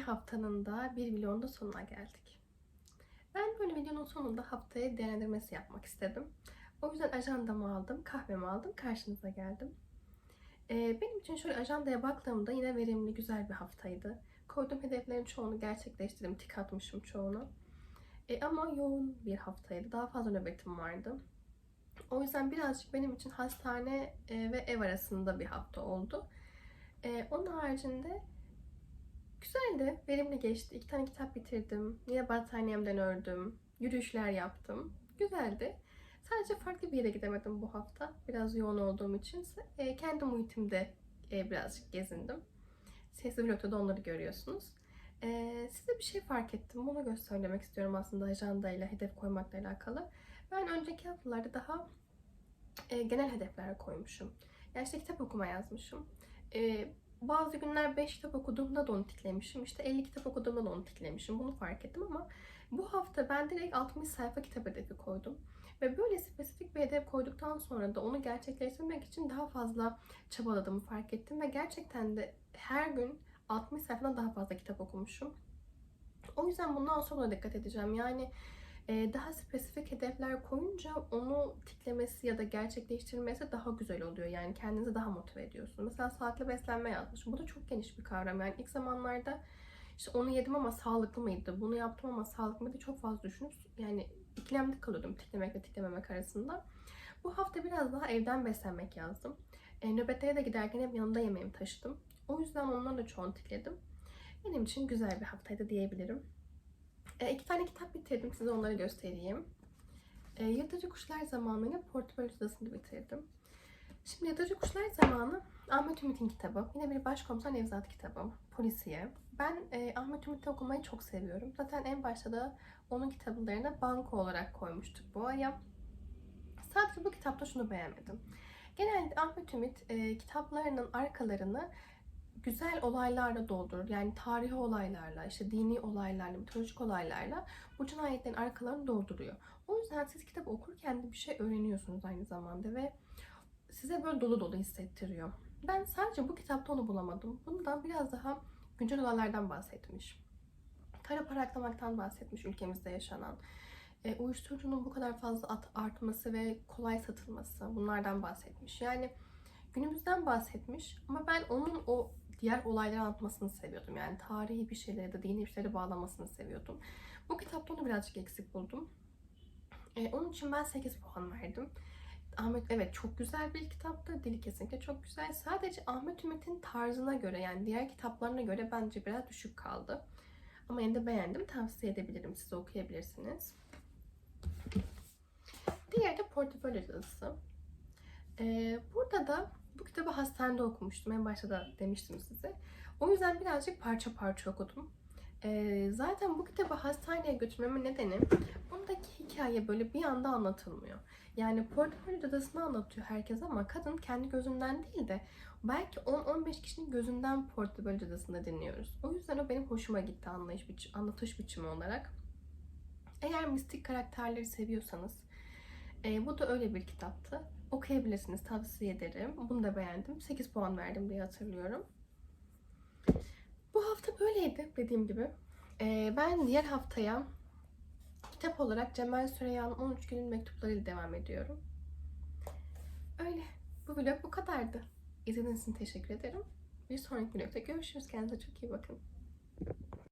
haftanın da bir vlogun da sonuna geldik. Ben böyle videonun sonunda haftaya değerlendirmesi yapmak istedim. O yüzden ajandamı aldım, kahvemi aldım, karşınıza geldim. Benim için şöyle ajandaya baktığımda yine verimli, güzel bir haftaydı. Koyduğum hedeflerin çoğunu gerçekleştirdim, tik atmışım çoğunu. Ama yoğun bir haftaydı, daha fazla nöbetim vardı. O yüzden birazcık benim için hastane ve ev arasında bir hafta oldu. Onun haricinde güzeldi, verimli geçti. 2 tane kitap bitirdim. Yine battaniyemden ördüm. Yürüyüşler yaptım. Güzeldi. Sadece farklı bir yere gidemedim bu hafta. Biraz yoğun olduğum için. Kendi muhitimde birazcık gezindim. Sesli vlogda da onları görüyorsunuz. Size bir şey fark ettim. Bunu söylemek istiyorum aslında ajandayla, hedef koymakla alakalı. Ben önceki haftalarda daha genel hedefler koymuşum. Yani işte kitap okuma yazmışım. Bazı günler 5 kitap okuduğumda da onu tiklemişim. İşte 50 kitap okuduğumda da onu tiklemişim. Bunu fark ettim ama bu hafta ben direkt 60 sayfa kitap hedefi koydum. Ve böyle spesifik bir hedef koyduktan sonra da onu gerçekleştirmek için daha fazla çabaladığımı fark ettim. Ve gerçekten de her gün 60 sayfadan daha fazla kitap okumuşum. O yüzden bundan sonra dikkat edeceğim. Yani daha spesifik hedefler koyunca onu tiklemesi ya da gerçekleştirmesi daha güzel oluyor. Yani kendinizi daha motive ediyorsunuz. Mesela sağlıklı beslenme yazmışım. Bu da çok geniş bir kavram. Yani ilk zamanlarda işte onu yedim ama sağlıklı mıydı? Bunu yaptım ama sağlıklı mıydı? Çok fazla düşünüp yani ikilemde kalıyordum tiklemek ve tiklememek arasında. Bu hafta biraz daha evden beslenmek yazdım. Nöbetlere de giderken hep yanımda yemeğimi taşıdım. O yüzden onları da çoğunu tikledim. Benim için güzel bir haftaydı diyebilirim. 2 tane kitap bitirdim. Size onları göstereyim. Yırtıcı Kuşlar Zamanı ile Portföy Odası'nı bitirdim. Şimdi Yırtıcı Kuşlar Zamanı Ahmet Ümit'in kitabı. Yine bir başkomiser Nevzat kitabı. Polisiye. Ben Ahmet Ümit'i okumayı çok seviyorum. Zaten en başta da onun kitaplarını banko olarak koymuştuk bu aya. Sadece bu kitapta şunu beğenmedim. Genelde Ahmet Ümit kitaplarının arkalarını güzel olaylarla doldurur. Yani tarihi olaylarla, işte dini olaylarla, mitolojik olaylarla bu cinayetlerin arkalarını dolduruyor. O yüzden siz kitap okurken de bir şey öğreniyorsunuz aynı zamanda ve size böyle dolu dolu hissettiriyor. Ben sadece bu kitapta onu bulamadım. Bundan biraz daha güncel olaylardan bahsetmiş. Kara para aklamaktan bahsetmiş ülkemizde yaşanan. Uyuşturucunun bu kadar fazla artması ve kolay satılması bunlardan bahsetmiş. Yani günümüzden bahsetmiş ama ben onun o diğer olayları anlatmasını seviyordum. Yani tarihi bir şeyleri de dini bir şeyleri bağlamasını seviyordum. Bu kitapta onu birazcık eksik buldum. Onun için ben 8 puan verdim. Ahmet evet çok güzel bir kitaptı. Dili kesinlikle çok güzel. Sadece Ahmet Ümit'in tarzına göre yani diğer kitaplarına göre bence biraz düşük kaldı. Ama yine de beğendim. Tavsiye edebilirim. Siz okuyabilirsiniz. Diğeri de Portföy Odası. Burada da bu kitabı hastanede okumuştum. En başta da demiştim size. O yüzden birazcık parça parça okudum. Zaten bu kitabı hastaneye götürmemin nedeni bundaki hikaye böyle bir anda anlatılmıyor. Yani Portföy Odası'nı anlatıyor herkes ama kadın kendi gözünden değil de belki 10-15 kişinin gözünden Portföy Odası'nı dinliyoruz. O yüzden o benim hoşuma gitti anlatış biçimi olarak. Eğer mistik karakterleri seviyorsanız bu da öyle bir kitaptı. Okuyabilirsiniz, tavsiye ederim. Bunu da beğendim. 8 puan verdim diye hatırlıyorum. Bu hafta böyleydi dediğim gibi. Ben diğer haftaya kitap olarak Cemal Süreyya'nın 13 Günün Mektupları'yla devam ediyorum. Öyle. Bu vlog bu kadardı. İzlediğiniz için teşekkür ederim. Bir sonraki vlogda görüşürüz. Kendinize çok iyi bakın.